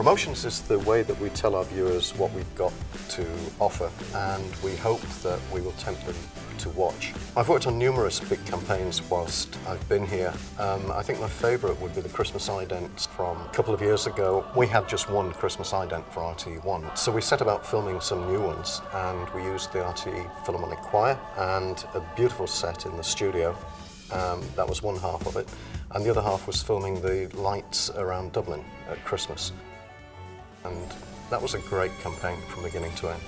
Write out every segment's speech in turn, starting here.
Promotions is the way that we tell our viewers what we've got to offer, and we hope that we will tempt them to watch. I've worked on numerous big campaigns whilst I've been here. I think my favourite would be the Christmas ident from a couple of years ago. We had just one Christmas ident for RTE1, so we set about filming some new ones, and we used the RTE Philharmonic Choir and a beautiful set in the studio. That was one half of it, and the other half was filming the lights around Dublin at Christmas. And that was a great campaign from beginning to end.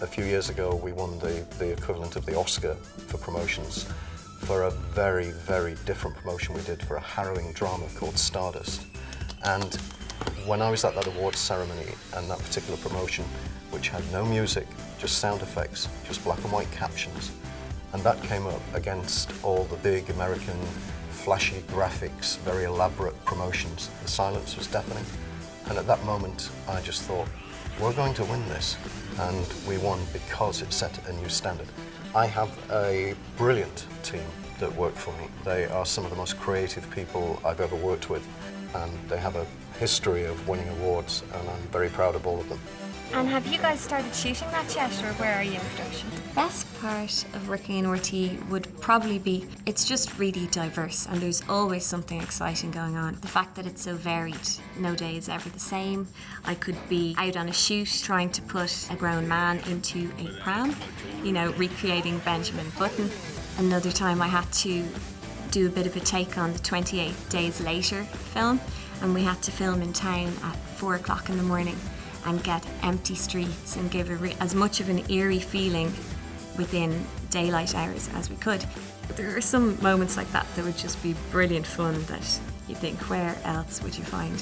A few years ago, we won the equivalent of the Oscar for promotions for a very, very different promotion we did for a harrowing drama called Stardust. And when I was at that awards ceremony and that particular promotion, which had no music, just sound effects, just black and white captions, and that came up against all the big American flashy graphics, very elaborate promotions, the silence was deafening. And at that moment, I just thought, we're going to win this. And we won because it set a new standard. I have a brilliant team that work for me. They are some of the most creative people I've ever worked with, and they have a history of winning awards, and I'm very proud of all of them. And have you guys started shooting that yet, or where are you in production? The best part of working in RT would probably be it's just really diverse and there's always something exciting going on. The fact that it's so varied, no day is ever the same. I could be out on a shoot trying to put a grown man into a pram, you know, recreating Benjamin Button. Another time I had to do a bit of a take on the 28 Days Later film, and we had to film in town at 4 o'clock in the morning and get empty streets and give as much of an eerie feeling within daylight hours as we could. But there are some moments like that that would just be brilliant fun that you think, where else would you find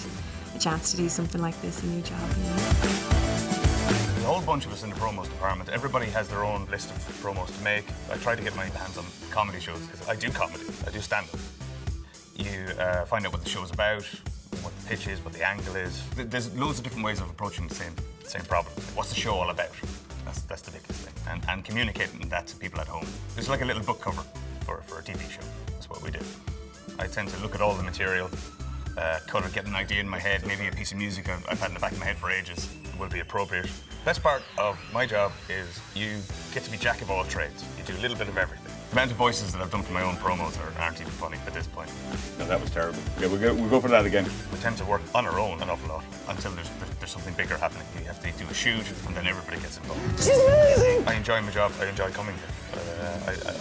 a chance to do something like this in your job? You know? There's a whole bunch of us in the promos department. Everybody has their own list of promos to make. I try to get my hands on comedy shows because I do comedy, I do stand-up. You find out what the show's about, what the pitch is, what the angle is. There's loads of different ways of approaching the same problem. What's the show all about? That's the biggest thing. And communicating that to people at home. It's like a little book cover for a TV show. That's what we do. I tend to look at all the material, kind of get an idea in my head, maybe a piece of music I've had in the back of my head for ages will be appropriate. Best part of my job is you get to be jack of all trades. You do a little bit of everything. The amount of voices that I've done for my own promos aren't even funny at this point. No, that was terrible. Yeah, we'll go for that again. We tend to work on our own an awful lot until there's something bigger happening. You have to do a shoot and then everybody gets involved. She's amazing! I enjoy my job, I enjoy coming here.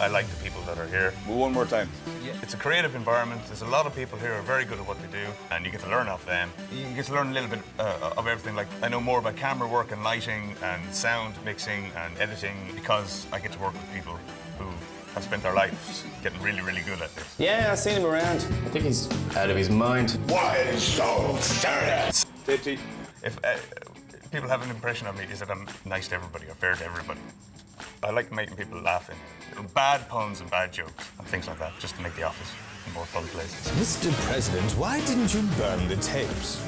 I like the people that are here. Well, one more time. Yeah. It's a creative environment. There's a lot of people here who are very good at what they do, and you get to learn off them. You get to learn a little bit of everything. Like, I know more about camera work and lighting and sound mixing and editing because I get to work with people who have spent their lives getting really, really good at this. Yeah, I've seen him around. I think he's out of his mind. Why so serious? If people have an impression of me is that I'm nice to everybody or fair to everybody. I like making people laugh and bad puns and bad jokes and things like that, just to make the office a more fun place. Mr. President, why didn't you burn the tapes?